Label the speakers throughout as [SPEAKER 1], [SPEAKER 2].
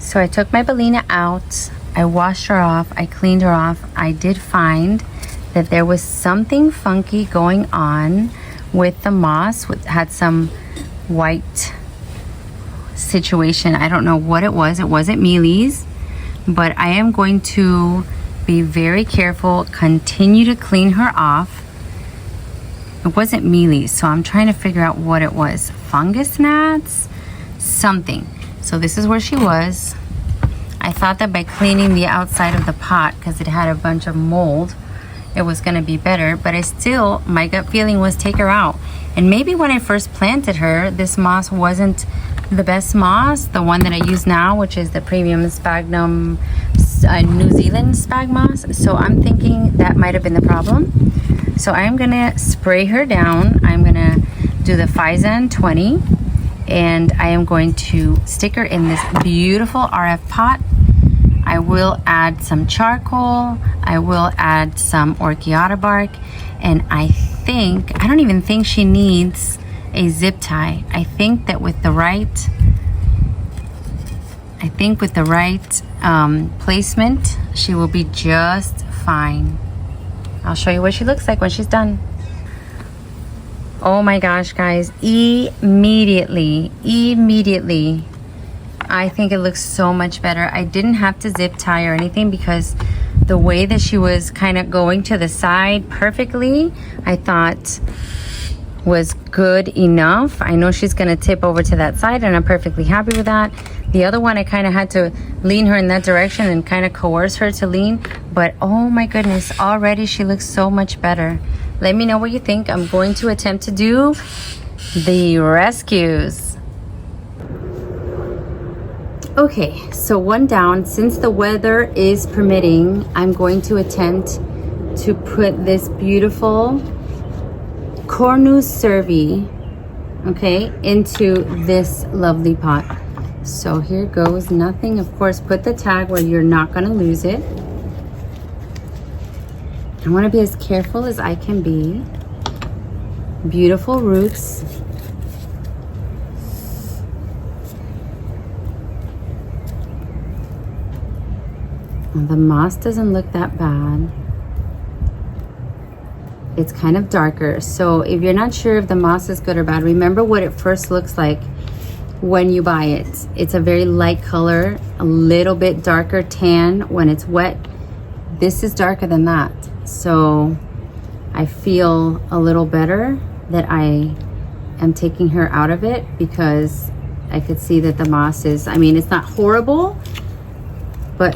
[SPEAKER 1] So I took my Bellina out, I washed her off, I cleaned her off. I did find that there was something funky going on with the moss. Had some white situation. I don't know what it was. It wasn't mealies, but I am going to be very careful, continue to clean her off. It wasn't mealies, so I'm trying to figure out what it was. Fungus gnats? Something. So this is where she was. I thought that by cleaning the outside of the pot, because it had a bunch of mold, it was going to be better, but my gut feeling was take her out. And maybe when I first planted her, this moss wasn't the best moss, the one that I use now, which is the premium sphagnum New Zealand spag moss. So I'm thinking that might have been the problem. So I'm gonna spray her down. I'm gonna do the Phison 20, and I am going to stick her in this beautiful RF pot. I will add some charcoal. I will add some orchiata bark, and I don't even think she needs a zip tie. I think that with the right placement, she will be just fine. I'll show you what she looks like when she's done. Oh my gosh, guys, immediately, I think it looks so much better. I didn't have to zip tie or anything because the way that she was kind of going to the side perfectly, I thought was good enough. I know she's gonna tip over to that side, and I'm perfectly happy with that. The other one, I kind of had to lean her in that direction and kind of coerce her to lean, but oh my goodness, already she looks so much better. Let me know what you think. I'm going to attempt to do the rescues. Okay, so one down. Since the weather is permitting, I'm going to attempt to put this beautiful Cornus cervi, okay, into this lovely pot. So here goes. Nothing, of course, put the tag where you're not going to lose it. I want to be as careful as I can be. Beautiful roots. The moss doesn't look that bad. It's kind of darker. So if you're not sure if the moss is good or bad, remember what it first looks like when you buy it. It's a very light color, a little bit darker tan when it's wet. This is darker than that. So I feel a little better that I am taking her out of it, because I could see that the moss is, I mean, it's not horrible, but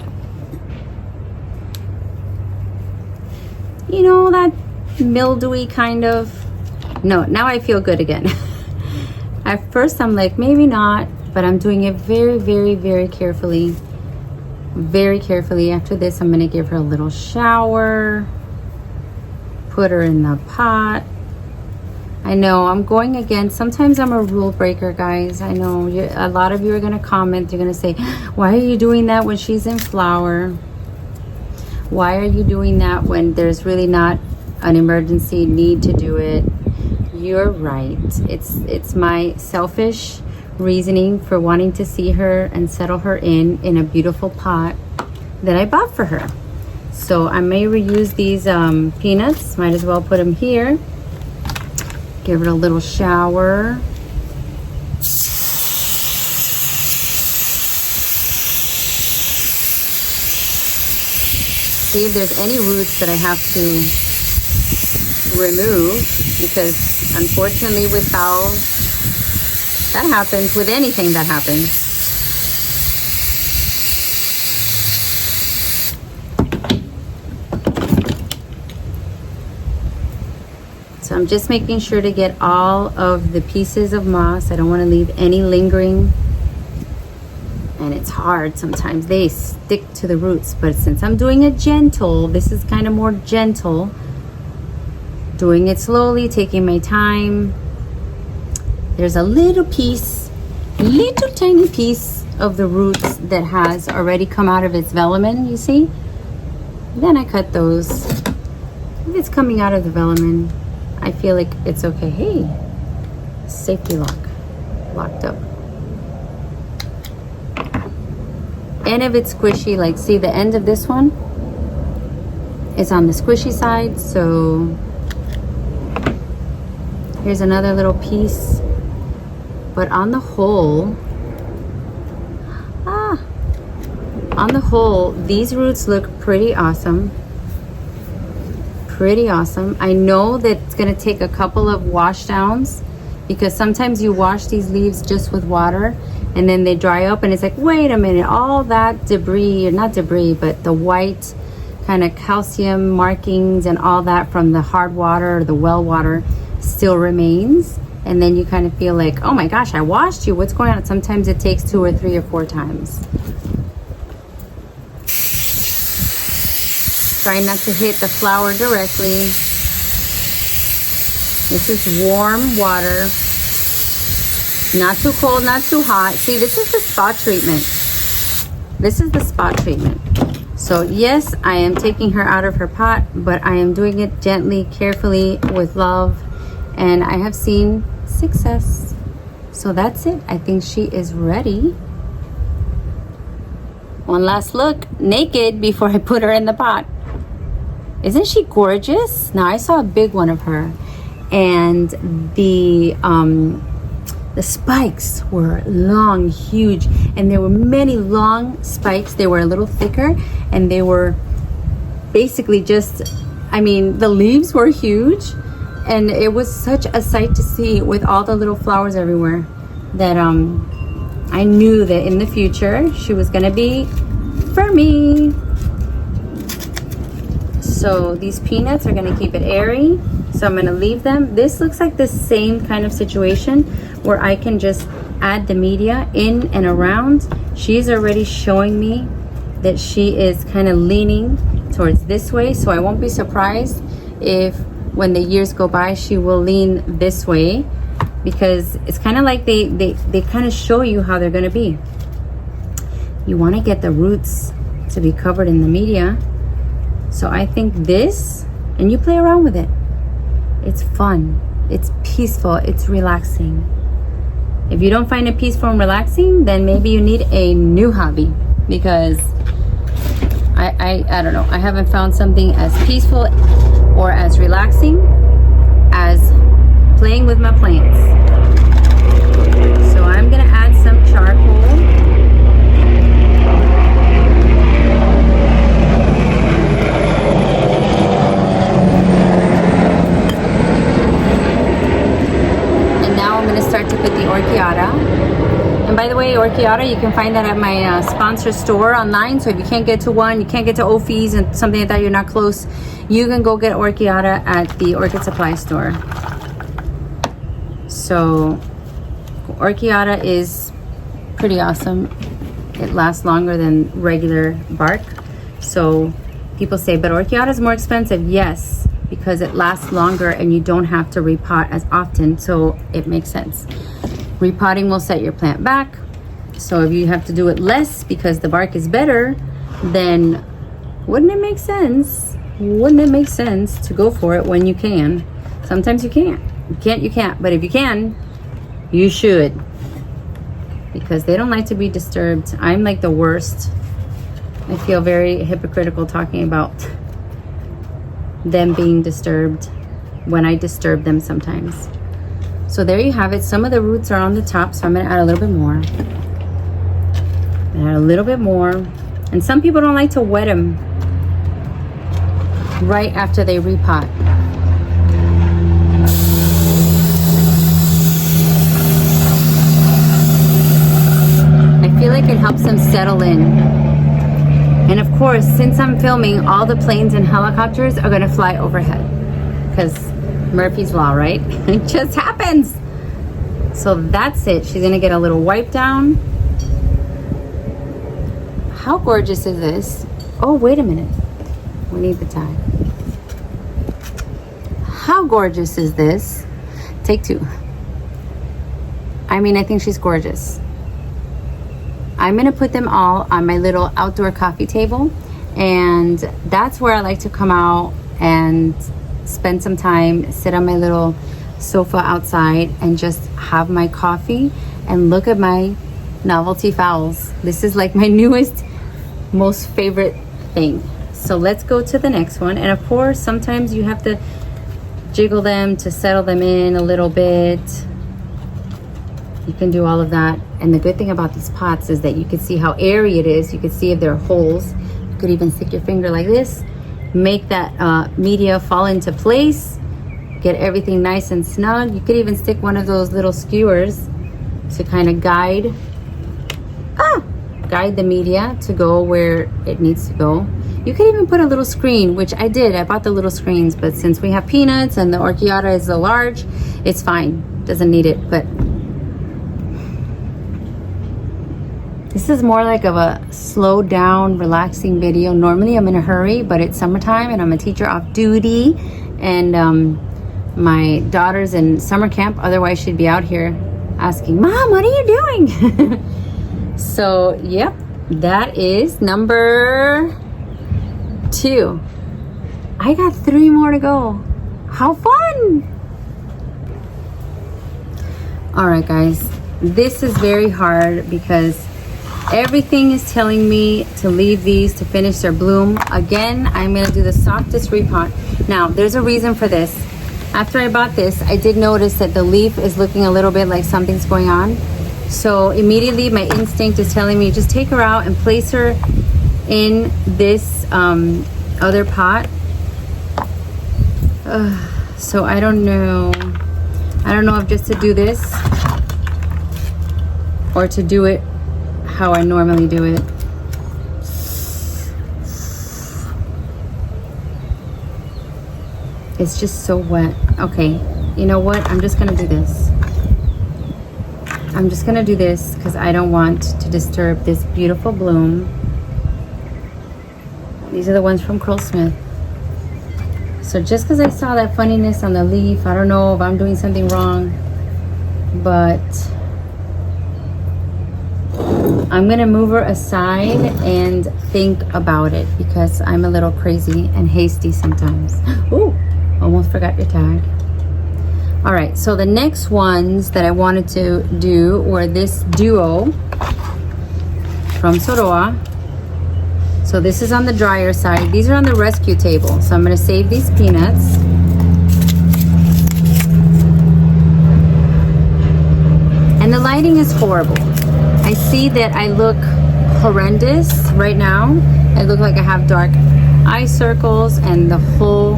[SPEAKER 1] you know, that mildewy kind of. No, now I feel good again. At first I'm like, maybe not, but I'm doing it very, very, very carefully. Very carefully. After this, I'm gonna give her a little shower, put her in the pot. I know I'm going again. Sometimes I'm a rule breaker, guys. I know a lot of you are gonna comment. You're gonna say, why are you doing that when she's in flower? Why are you doing that when there's really not an emergency need to do it? You're right. It's my selfish reasoning for wanting to see her and settle her in a beautiful pot that I bought for her. So I may reuse these peanuts. Might as well put them here. Give it a little shower. See if there's any roots that I have to remove, because unfortunately with phals, that happens with anything that happens. So I'm just making sure to get all of the pieces of moss. I don't want to leave any lingering. And it's hard sometimes. They stick to the roots. But since I'm doing it gentle, this is kind of more gentle. Doing it slowly, taking my time. There's a little piece, little tiny piece of the roots that has already come out of its velamen, you see? Then I cut those. If it's coming out of the velamen, I feel like it's okay. Hey, safety lock, locked up. end of it's squishy. Like, see, the end of this one is on the squishy side. So here's another little piece. But on the whole, these roots look pretty awesome. Pretty awesome. I know that it's going to take a couple of wash downs, because sometimes you wash these leaves just with water and then they dry up and it's like, wait a minute, all that debris, or not debris, but the white kind of calcium markings and all that from the hard water or the well water still remains. And then you kind of feel like, oh my gosh, I washed you, what's going on? Sometimes it takes 2 or 3 or 4 times. Try not to hit the flower directly. This is warm water. Not too cold, not too hot. See, this is the spot treatment. This is the spot treatment. So yes, I am taking her out of her pot, but I am doing it gently, carefully, with love. And I have seen success. So that's it. I think she is ready. One last look, naked, before I put her in the pot. Isn't she gorgeous? Now, I saw a big one of her, and the spikes were long, huge, and there were many long spikes. They were a little thicker, and they were basically just, I mean, the leaves were huge, and it was such a sight to see with all the little flowers everywhere, that I knew that in the future she was gonna be for me. So these peanuts are gonna keep it airy, so I'm gonna leave them. This looks like the same kind of situation where I can just add the media in and around. She's already showing me that she is kind of leaning towards this way, so I won't be surprised if when the years go by she will lean this way, because it's kind of like they kind of show you how they're gonna be. You want to get the roots to be covered in the media. So I think this, and you play around with it. It's fun, it's peaceful, it's relaxing. If you don't find it peaceful and relaxing, then maybe you need a new hobby, because I don't know, I haven't found something as peaceful or as relaxing as playing with my plants. So I'm gonna add some charcoal. Start to put the orchiata. And by the way, orchiata, you can find that at my sponsor store online. So if you can't get to one, you can't get to Ophi's and something like that, you're not close, you can go get orchiata at the orchid supply store. So orchiata is pretty awesome. It lasts longer than regular bark. So people say, but orchiata is more expensive. Yes, because it lasts longer and you don't have to repot as often, so it makes sense. Repotting will set your plant back, so if you have to do it less because the bark is better, then wouldn't it make sense? Wouldn't it make sense to go for it when you can? Sometimes you can't. You can't, but if you can, you should. Because they don't like to be disturbed. I'm like the worst. I feel very hypocritical talking about them being disturbed when I disturb them sometimes. So there you have it. Some of the roots are on the top, so I'm gonna add a little bit more. Add a little bit more. And some people don't like to wet them right after they repot. I feel like it helps them settle in. And of course, since I'm filming, all the planes and helicopters are gonna fly overhead, because Murphy's Law, right? It just happens. So that's it. She's gonna get a little wipe down. How gorgeous is this? Oh, wait a minute. We need the tie. How gorgeous is this? Take 2. I mean, I think she's gorgeous. I'm gonna put them all on my little outdoor coffee table, and that's where I like to come out and spend some time, sit on my little sofa outside and just have my coffee and look at my Novelty Phals. This is like my newest most favorite thing. So let's go to the next one. And of course, sometimes you have to jiggle them to settle them in a little bit. You can do all of that. And the good thing about these pots is that you can see how airy it is. You can see if there are holes. You could even stick your finger like this, make that media fall into place, get everything nice and snug. You could even stick one of those little skewers to kind of guide the media to go where it needs to go. You could even put a little screen, which I did. I bought the little screens, but since we have peanuts and the orchiata is the large, it's fine. Doesn't need it. But this is more like of a slow down, relaxing video. Normally I'm in a hurry, but it's summertime and I'm a teacher off duty, and my daughter's in summer camp. Otherwise she'd be out here asking, Mom, what are you doing? So yep, that is number 2. I got 3 more to go. How fun! All right, guys, this is very hard because everything is telling me to leave these to finish their bloom. Again, I'm gonna do the softest repot. Now, there's a reason for this. After I bought this, I did notice that the leaf is looking a little bit like something's going on. So immediately my instinct is telling me just take her out and place her in this other pot. So I don't know if just to do this or to do it how I normally do it. It's just so wet. Okay, you know what? I'm just gonna do this. I'm just gonna do this because I don't want to disturb this beautiful bloom. These are the ones from Curlsmith. So just because I saw that funniness on the leaf, I don't know if I'm doing something wrong, but I'm gonna move her aside and think about it because I'm a little crazy and hasty sometimes. Ooh, almost forgot your tag. All right, so the next ones that I wanted to do were this duo from Soroa. So this is on the drier side. These are on the rescue table. So I'm gonna save these peanuts. And the lighting is horrible. I see that I look horrendous right now. I look like I have dark eye circles and the whole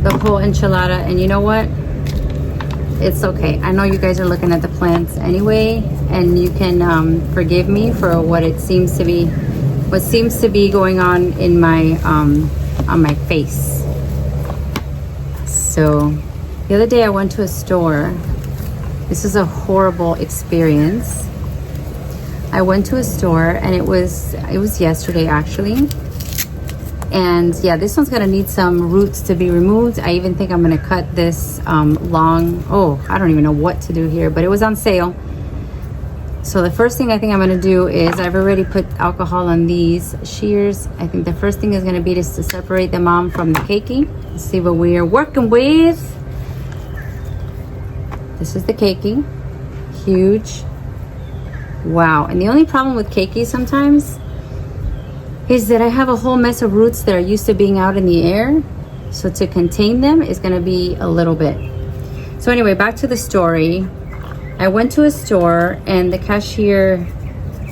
[SPEAKER 1] enchilada. And you know what? It's okay. I know you guys are looking at the plants anyway, and you can forgive me for what seems to be going on in my on my face. So the other day I went to a store. This is a horrible experience. I went to a store and it was yesterday actually. And yeah, this one's gonna need some roots to be removed. I even think I'm gonna cut this long. Oh, I don't even know what to do here, but it was on sale. So the first thing I think I'm gonna do is I've already put alcohol on these shears. I think the first thing is gonna be just to separate the mom from the keiki. Let's see what we are working with. This is the keiki, huge. Wow, and the only problem with keiki sometimes is that I have a whole mess of roots that are used to being out in the air. So to contain them is gonna be a little bit. So anyway, back to the story. I went to a store and the cashier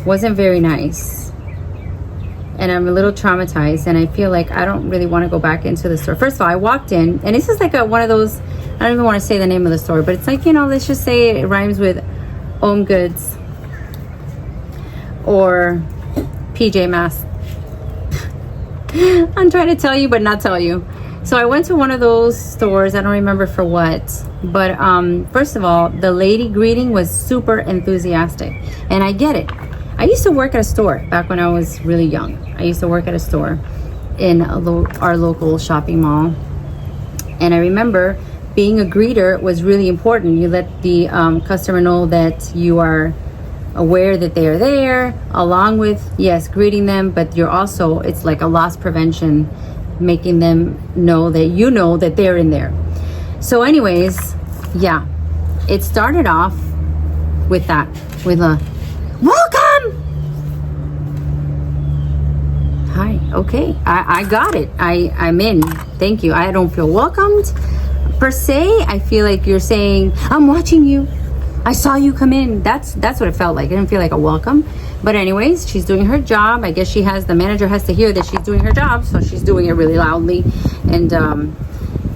[SPEAKER 1] wasn't very nice. And I'm a little traumatized and I feel like I don't really wanna go back into the store. First of all, I walked in and this is like one of those, I don't even wanna say the name of the store, but it's like, you know, let's just say it rhymes with Home Goods or PJ Masks. I'm trying to tell you but not tell you. So I went to one of those stores, I don't remember for what, but first of all, the lady greeting was super enthusiastic, and I get it. I used to work at a store back when I was really young. I used to work at a store in our local shopping mall, and I remember being a greeter was really important. You let the customer know that you are aware that they are there, along with, yes, greeting them, but you're also, it's like a loss prevention, making them know that you know that they're in there. So anyways, yeah, it started off with that, with a welcome. okay, I got it. I'm in. Thank you. I don't feel welcomed per se. I feel like you're saying, I'm watching you. I saw you come in. That's what it felt like. It didn't feel like a welcome. But anyways, she's doing her job. I guess the manager has to hear that she's doing her job, so she's doing it really loudly. And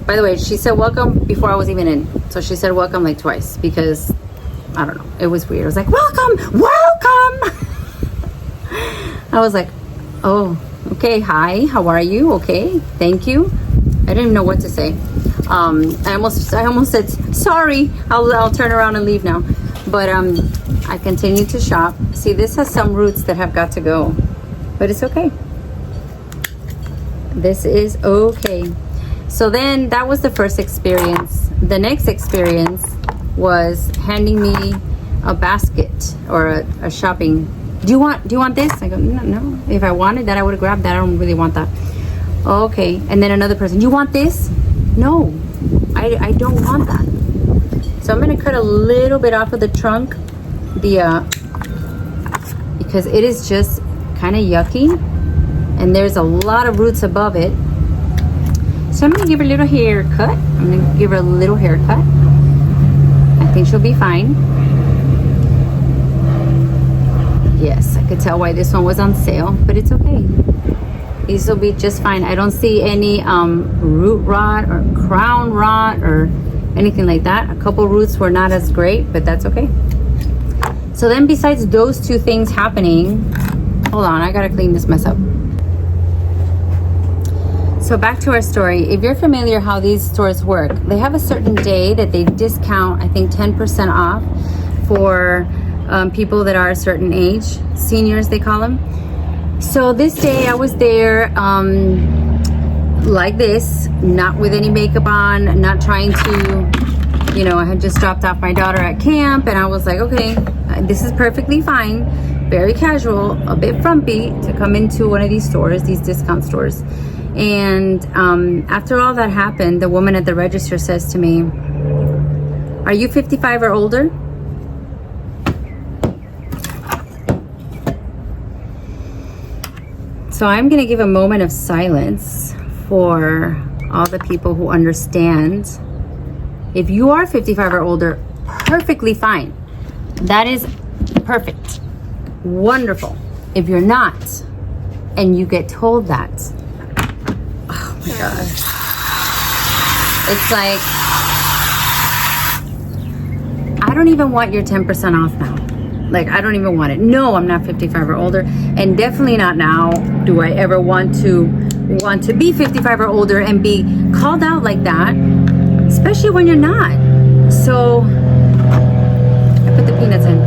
[SPEAKER 1] by the way, she said welcome before I was even in. So she said welcome like twice because, I don't know, it was weird. I was like, welcome, welcome. I was like, oh, okay, hi, how are you? Okay, thank you. I didn't know what to say. I almost said sorry. I'll turn around and leave now. But I continued to shop. See, this has some roots that have got to go, but it's okay. This is okay. So then that was the first experience. The next experience was handing me a basket or a shopping. Do you want this? I go, no. If I wanted that, I would have grabbed that. I don't really want that. Okay. And then another person, you want this? No, I don't want that. So I'm gonna cut a little bit off of the trunk, because it is just kind of yucky, and there's a lot of roots above it. So I'm gonna give her a little haircut. I think she'll be fine. Yes, I could tell why this one was on sale, but it's okay. These will be just fine. I don't see any root rot or crown rot or anything like that. A couple roots were not as great, but that's okay. So then besides those two things happening, hold on, I gotta clean this mess up. So back to our story. If you're familiar how these stores work, they have a certain day that they discount, I think 10% off for people that are a certain age, seniors they call them. So this day I was there like this, not with any makeup on, not trying to, I had just dropped off my daughter at camp, and I was like, okay, this is perfectly fine, very casual, a bit frumpy to come into one of these stores, these discount stores. And after all that happened, the woman at the register says to me, are you 55 or older? So I'm going to give a moment of silence for all the people who understand. If you are 55 or older, perfectly fine. That is perfect. Wonderful. If you're not, and you get told that, oh my gosh. It's like, I don't even want your 10% off now. Like, I don't even want it. No, I'm not 55 or older, and definitely not now do I ever want to be 55 or older and be called out like that, especially when you're not. So I put the peanuts in.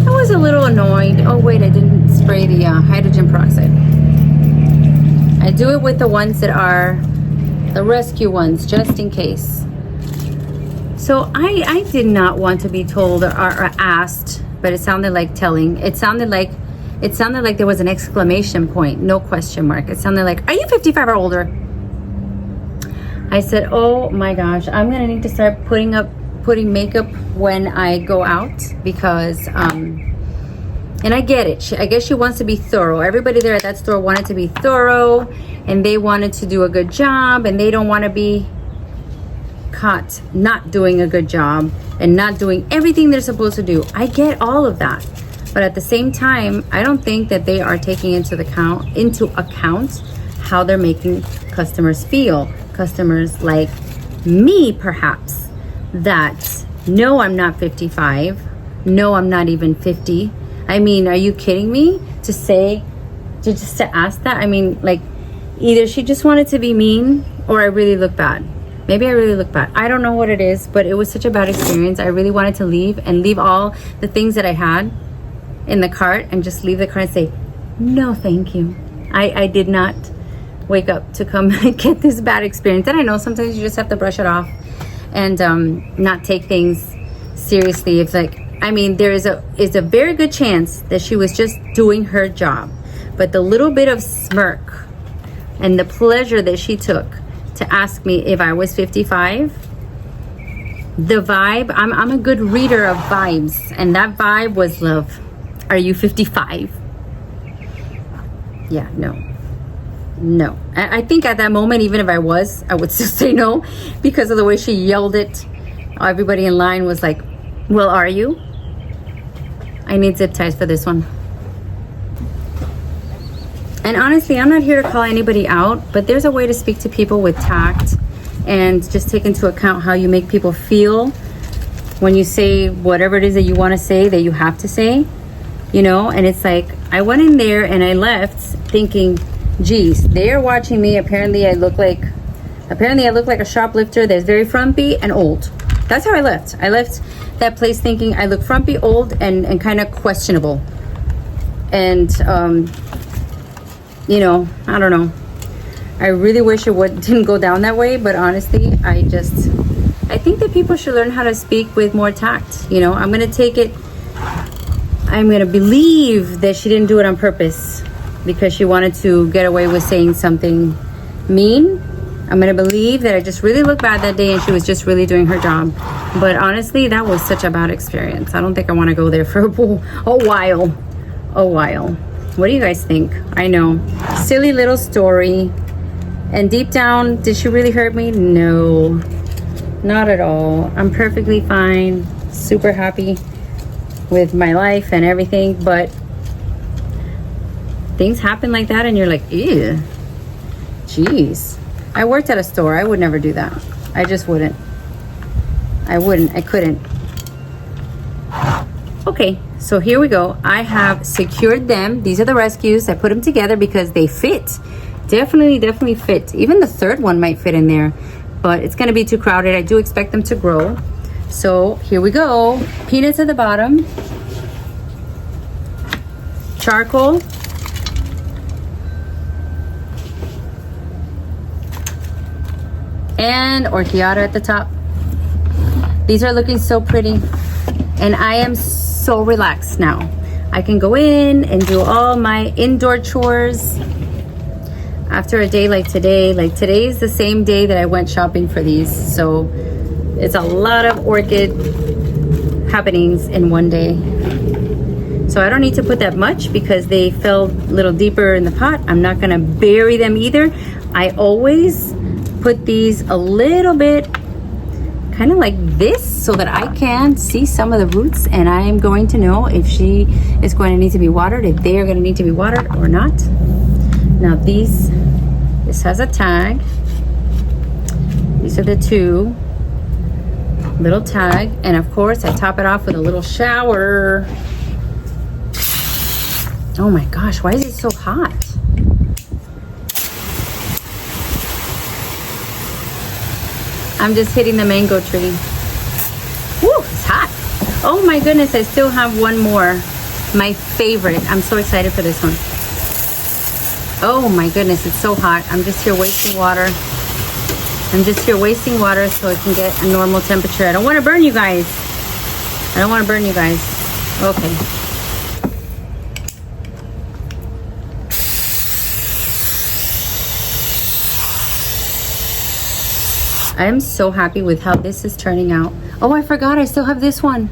[SPEAKER 1] I was a little annoyed. Oh wait, I didn't spray the hydrogen peroxide. I do it with the ones that are the rescue ones, just in case. So I did not want to be told or asked, but it sounded like telling. It sounded like there was an exclamation point, no question mark. It sounded like, are you 55 or older? I said, oh my gosh, I'm gonna need to start putting makeup when I go out, because and I get it. I guess she wants to be thorough. Everybody there at that store wanted to be thorough, and they wanted to do a good job, and they don't want to be caught not doing a good job and not doing everything they're supposed to do. I get all of that, but at the same time, I don't think that they are taking into account how they're making customers feel. Customers like me, perhaps, that no, I'm not 55, no, I'm not even 50. I mean, are you kidding me? To ask that? I mean, like, either she just wanted to be mean, or I really look bad. Maybe I really look bad. I don't know what it is, but it was such a bad experience. I really wanted to leave all the things that I had in the cart and just leave the cart and say, no, thank you. I did not wake up to come and get this bad experience. And I know sometimes you just have to brush it off and not take things seriously. It's like, I mean, there is a very good chance that she was just doing her job. But the little bit of smirk and the pleasure that she took to ask me if I was 55, the vibe, I'm a good reader of vibes, and that vibe was love. Are you 55? Yeah, no. no. I think at that moment, even if I was, I would still say no, because of the way she yelled it. Everybody in line was like, well, are you? I need zip ties for this one. And honestly, I'm not here to call anybody out, but there's a way to speak to people with tact and just take into account how you make people feel when you say whatever it is that you want to say, that you have to say, you know. And it's like, I went in there and I left thinking, geez, they're watching me. Apparently I look like a shoplifter that's very frumpy and old. That's how I left. I left that place thinking I look frumpy, old, and kind of questionable. And you know, I don't know. I really wish it didn't go down that way, but honestly, I think that people should learn how to speak with more tact. You know, I'm gonna believe that she didn't do it on purpose because she wanted to get away with saying something mean. I'm gonna believe that I just really looked bad that day and she was just really doing her job. But honestly, that was such a bad experience. I don't think I want to go there for a while. What do you guys think? I know, silly little story. And deep down, did she really hurt me? No, not at all. I'm perfectly fine, super happy with my life and everything. But things happen like that and you're like, ew, jeez. I worked at a store. I would never do that. I just wouldn't. I couldn't. Okay, so here we go. I have secured them. These are the rescues. I put them together because they fit. Definitely fit. Even the third one might fit in there, but it's gonna be too crowded. I do expect them to grow. So here we go. Peanuts at the bottom. Charcoal. And orchiata at the top. These are looking so pretty. And I am so relaxed now. I can go in and do all my indoor chores after a day like today. Like today is the same day that I went shopping for these. So it's a lot of orchid happenings in one day. So I don't need to put that much because they fell a little deeper in the pot. I'm not gonna bury them either. I always put these a little bit kind of like this so that I can see some of the roots and I am going to know if she is going to need to be watered, if they are going to need to be watered or not. Now this has a tag. These are the two little tag, and of course I top it off with a little shower. Oh my gosh, why is it so hot? I'm just hitting the mango tree. Woo, it's hot. Oh my goodness, I still have one more. My favorite. I'm so excited for this one. Oh my goodness, it's so hot. I'm just here wasting water. So it can get a normal temperature. I don't want to burn you guys. Okay. I am so happy with how this is turning out. Oh, I forgot, I still have this one.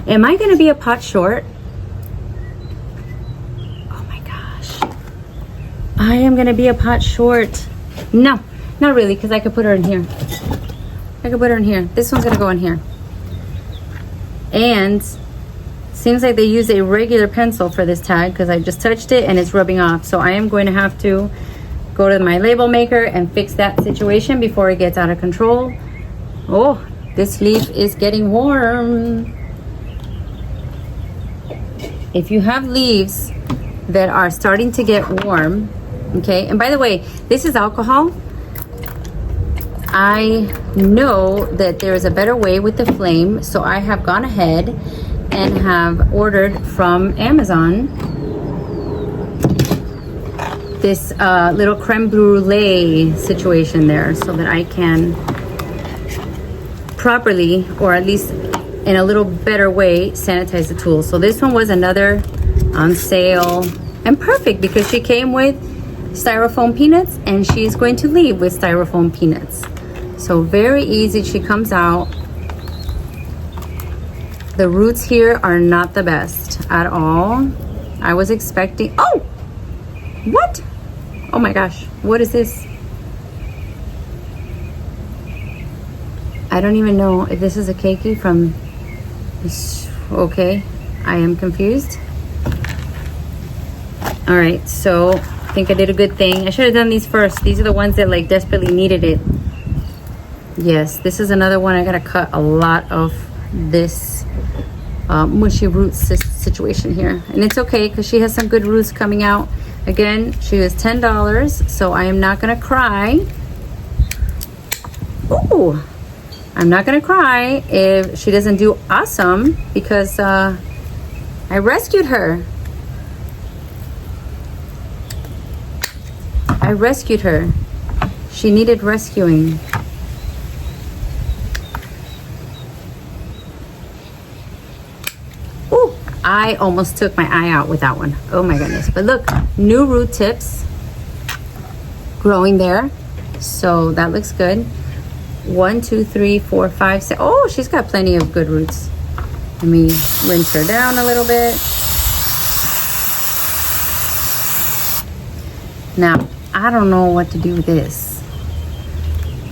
[SPEAKER 1] Am I gonna be a pot short? Oh my gosh. I am gonna be a pot short. No, not really, because I could put her in here. This one's gonna go in here. And seems like they use a regular pencil for this tag because I just touched it and it's rubbing off. So I am going to have to go to my label maker and fix that situation before it gets out of control. Oh, this leaf is getting warm. If you have leaves that are starting to get warm, okay, and by the way, this is alcohol. I know that there is a better way with the flame, so I have gone ahead and have ordered from Amazon this little creme brulee situation there so that I can properly, or at least in a little better way, sanitize the tool. So this one was another on sale and perfect because she came with styrofoam peanuts and she's going to leave with styrofoam peanuts. So very easy, she comes out. The roots here are not the best at all. I was expecting, oh, what? Oh my gosh, what is this? I don't even know if this is a keiki from... Okay, I am confused. All right, so I think I did a good thing. I should have done these first. These are the ones that like desperately needed it. Yes, this is another one. I gotta cut a lot of this mushy roots situation here, and it's okay because she has some good roots coming out. Again, she was $10, so I am not gonna cry. Ooh, I'm not gonna cry if she doesn't do awesome, because I rescued her. I rescued her. She needed rescuing. Ooh, I almost took my eye out with that one. Oh my goodness. But look, new root tips growing there. So that looks good. 1, 2, 3, 4, 5, 6. Oh, she's got plenty of good roots. Let me rinse her down a little bit. Now, I don't know what to do with this.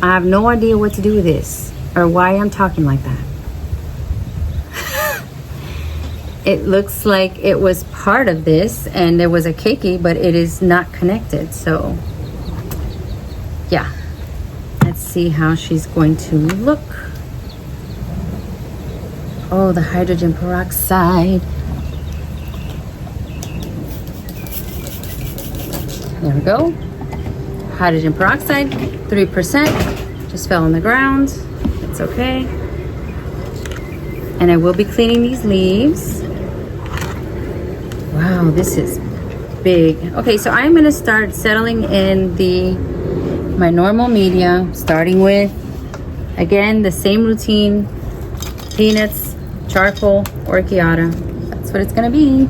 [SPEAKER 1] I have no idea what to do with this or why I'm talking like that. It looks like it was part of this and there was a keiki, but it is not connected. So yeah, let's see how she's going to look. Oh, the hydrogen peroxide. There we go. Hydrogen peroxide, 3%. Just fell on the ground. It's okay. And I will be cleaning these leaves. Wow, this is big. Okay, so I'm gonna start settling in my normal media, starting with, again, the same routine: peanuts, charcoal, orchiata. That's what it's gonna be.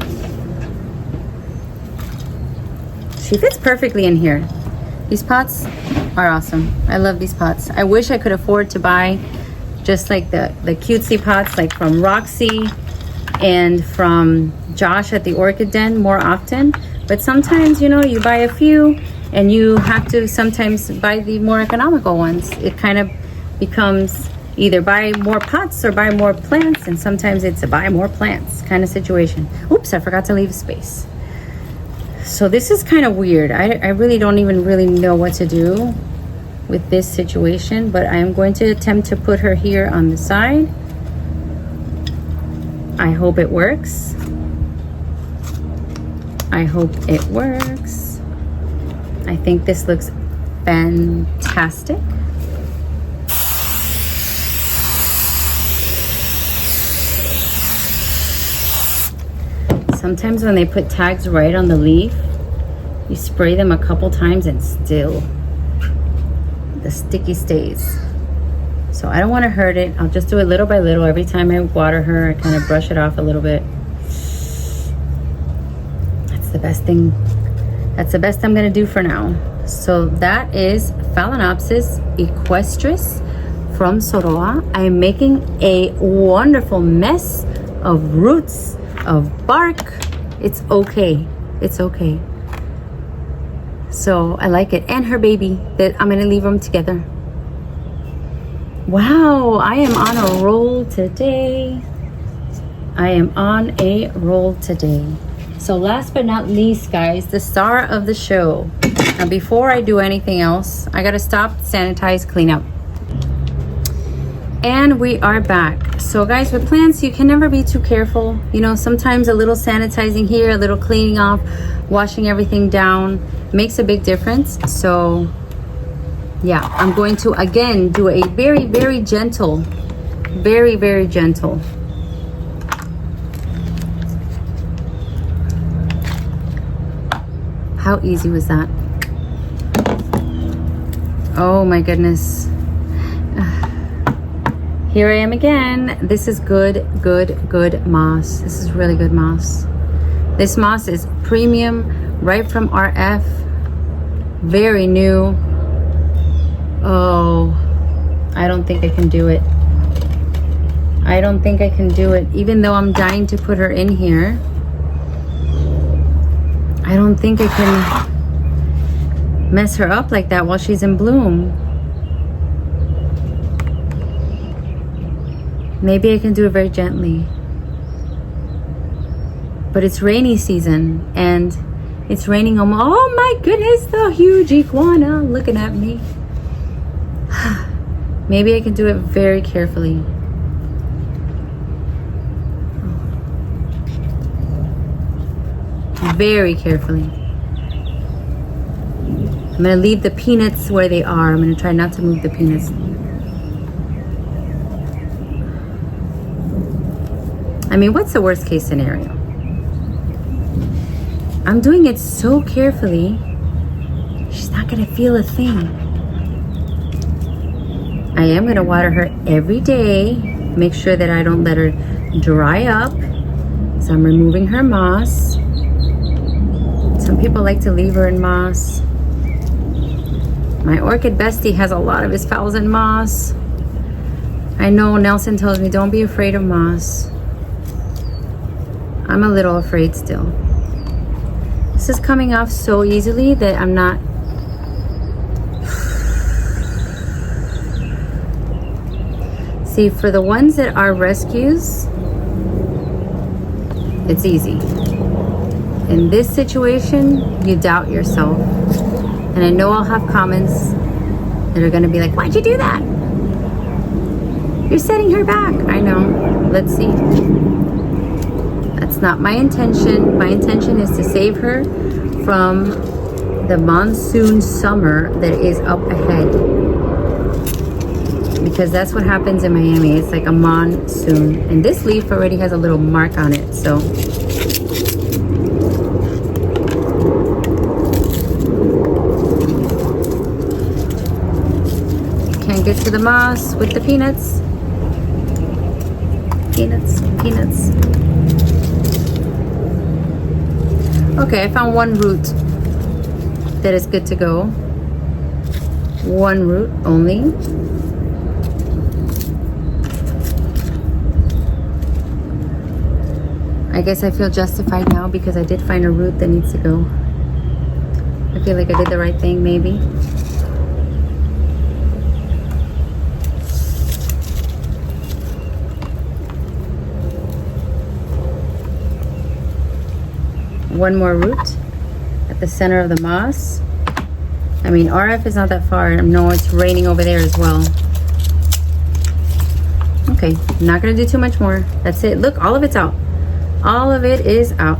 [SPEAKER 1] She fits perfectly in here. These pots are awesome. I love these pots. I wish I could afford to buy just like the cutesy pots, like from Roxy and from Josh at the Orchid Den more often. But sometimes, you know, you buy a few and you have to sometimes buy the more economical ones. It kind of becomes either buy more pots or buy more plants, and sometimes it's a buy more plants kind of situation. Oops, I forgot to leave space. So this is kind of weird. I really don't even really know what to do with this situation, but I'm going to attempt to put her here on the side. I hope it works. I hope it works. I think this looks fantastic. Sometimes when they put tags right on the leaf, you spray them a couple times and still the sticky stays. So I don't want to hurt it. I'll just do it little by little. Every time I water her, I kind of brush it off a little bit. That's the best thing. That's the best I'm going to do for now. So that is Phalaenopsis equestris from Soroa. I am making a wonderful mess of roots, of bark. It's okay. It's okay. So I like it. And her baby, that I'm gonna leave them together. Wow, I am on a roll today. I am on a roll today. So last but not least, guys, the star of the show. Now before I do anything else, I gotta stop, sanitize, clean up. And we are back. So guys, with plants, you can never be too careful. You know, sometimes a little sanitizing here, a little cleaning off, washing everything down makes a big difference. So yeah, I'm going to again do a very, very gentle, very, very gentle. How easy was that? Oh my goodness. Here I am again. This is good moss. This is really good moss. This moss is premium, right from RF. Very new. Oh, I don't think I can do it. I don't think I can do it. Even though I'm dying to put her in here, I don't think I can. mess her up like that while she's in bloom. Maybe I can do it very gently. But it's rainy season and it's raining almost. Oh my goodness, the huge iguana looking at me. Maybe I can do it very carefully. Very carefully. I'm gonna leave the peanuts where they are. I'm gonna try not to move the peanuts. I mean, what's the worst case scenario? I'm doing it so carefully. She's not gonna feel a thing. I am gonna water her every day. Make sure that I don't let her dry up. So I'm removing her moss. Some people like to leave her in moss. My orchid bestie has a lot of his phals in moss. I know Nelson tells me don't be afraid of moss. I'm a little afraid still. This is coming off so easily that I'm not. See, for the ones that are rescues, it's easy. In this situation, you doubt yourself. And I know I'll have comments that are gonna be like, why'd you do that? You're setting her back. I know, let's see. That's not my intention. My intention is to save her from the monsoon summer that is up ahead. Because that's what happens in Miami. It's like a monsoon. And this leaf already has a little mark on it, so. Can't get to the moss with the peanuts. Peanuts, peanuts. Okay, I found one root that is good to go. One root only. I guess I feel justified now because I did find a root that needs to go. I feel like I did the right thing, maybe. One more root at the center of the moss. I mean, RF is not that far. I know it's raining over there as well. Okay, I'm not gonna do too much more. That's it. Look, all of it's out. All of it is out.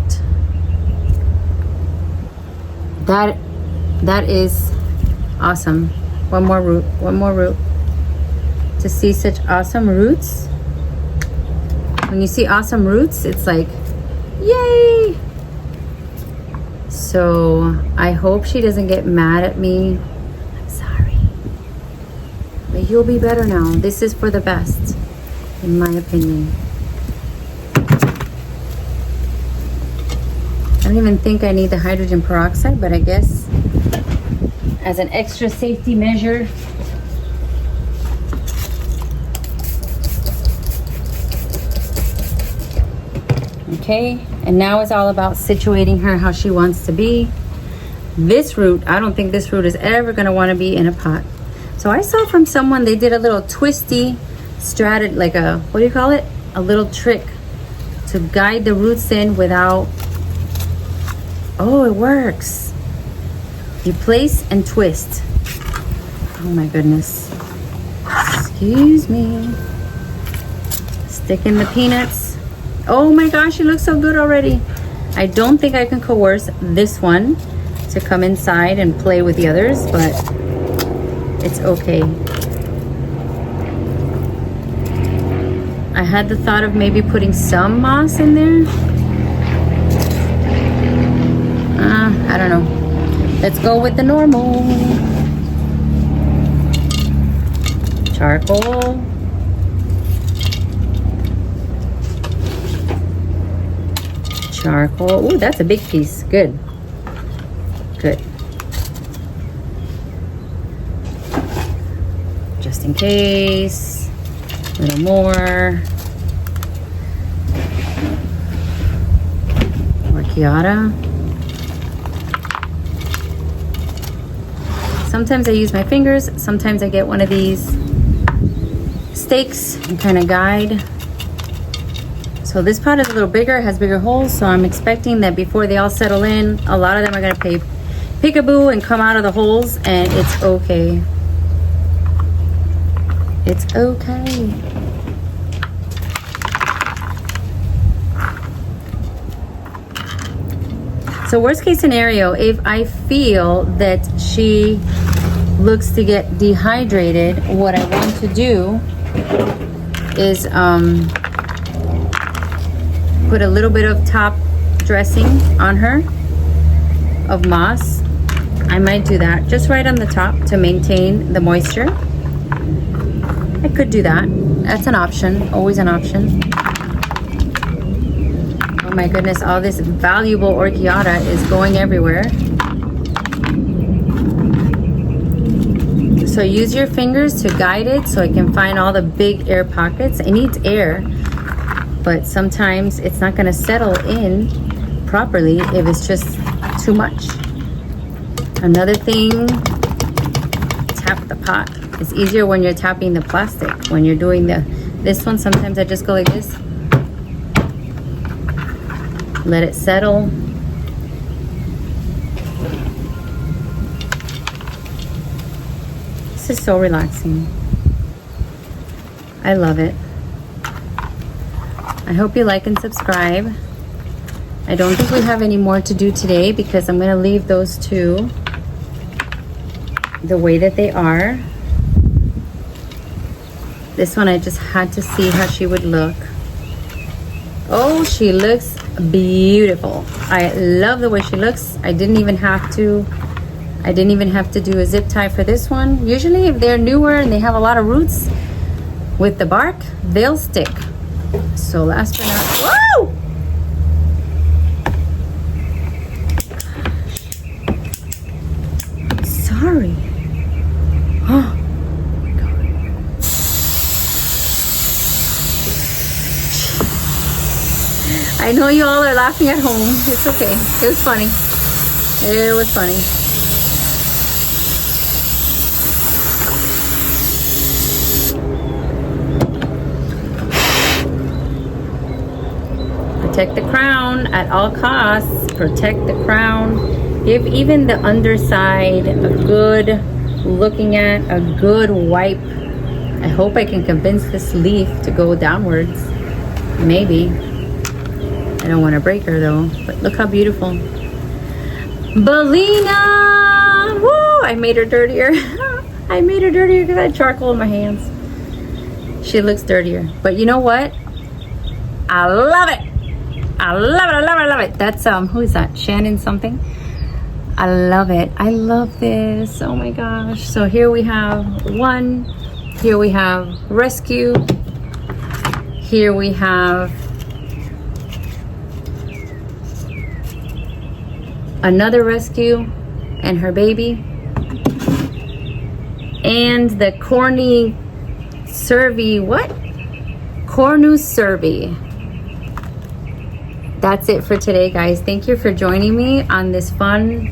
[SPEAKER 1] That is awesome. One more root, one more root. To see such awesome roots. When you see awesome roots, it's like, yay! So I hope she doesn't get mad at me. I'm sorry. But you'll be better now. This is for the best, in my opinion. I don't even think I need the hydrogen peroxide, but I guess as an extra safety measure. Okay, and now it's all about situating her how she wants to be. This root, I don't think this root is ever gonna wanna be in a pot. So I saw from someone, they did a little twisty strategy, like a, what do you call it? A little trick to guide the roots in without, oh, it works. You place and twist. Oh my goodness. Excuse me. Stick in the peanuts. Oh my gosh, it looks so good already. I don't think I can coerce this one to come inside and play with the others, but it's okay. I had the thought of maybe putting some moss in there. I don't know. Let's go with the normal. Charcoal. Charcoal. Ooh, that's a big piece. Good. Good. Just in case. A little more. Orchiata. Sometimes I use my fingers, sometimes I get one of these stakes and kind of guide. So this pot is a little bigger, has bigger holes, so I'm expecting that before they all settle in, a lot of them are gonna pay peekaboo and come out of the holes, and it's okay. It's okay. So worst case scenario, if I feel that she looks to get dehydrated, what I want to do is put a little bit of top dressing on her of moss. I might do that just right on the top to maintain the moisture. I could do that. That's an option, always an option. Oh my goodness, all this valuable orchiata is going everywhere. So use your fingers to guide it so it can find all the big air pockets. It needs air, but sometimes it's not gonna settle in properly if it's just too much. Another thing, tap the pot. It's easier when you're tapping the plastic. When you're doing this one, sometimes I just go like this. Let it settle. This is so relaxing. I love it. I hope you like and subscribe. I don't think we have any more to do today because I'm going to leave those two the way that they are. This one I just had to see how she would look. Oh, she looks beautiful. I love the way she looks. I didn't even have to do a zip tie for this one. Usually if they're newer and they have a lot of roots with the bark, they'll stick. So last but not, whoa! Sorry. Oh my God. I know you all are laughing at home. It's okay. It was funny. It was funny. Protect the crown at all costs. Protect the crown. Give even the underside a good looking at, a good wipe. I hope I can convince this leaf to go downwards. Maybe. I don't want to break her though, but look how beautiful. Belina! Woo! I made her dirtier. I made her dirtier because I had charcoal in my hands. She looks dirtier. But you know what? I love it! I love it, I love it, I love it. That's, who is that? Shannon something? I love it. I love this. Oh my gosh. So here we have one. Here we have rescue. Here we have another rescue and her baby. And the corny Cervi, what? Cornus Cervi. That's it for today, guys. Thank you for joining me on this fun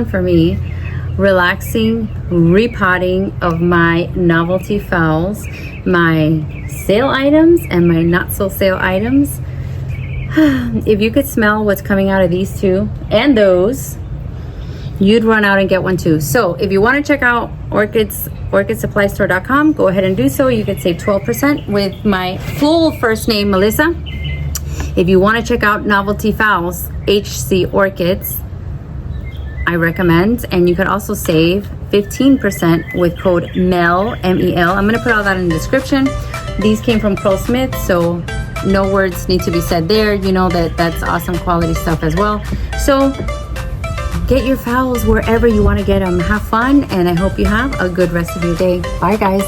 [SPEAKER 1] for me, relaxing repotting of my Novelty Phals, my sale items and my not so sale items. If you could smell what's coming out of these two and those, you'd run out and get one too. So if you want to check out orchidsupplystore.com, go ahead and do so. You could save 12% with my full first name, Melissa. If you want to check out Novelty Phals HC Orchids, I recommend, and you can also save 15% with code MEL, M-E-L. I'm going to put all that in the description. These came from Curl Smith, so no words need to be said there. You know that that's awesome quality stuff as well. So get your phals wherever you want to get them. Have fun, and I hope you have a good rest of your day. Bye, guys.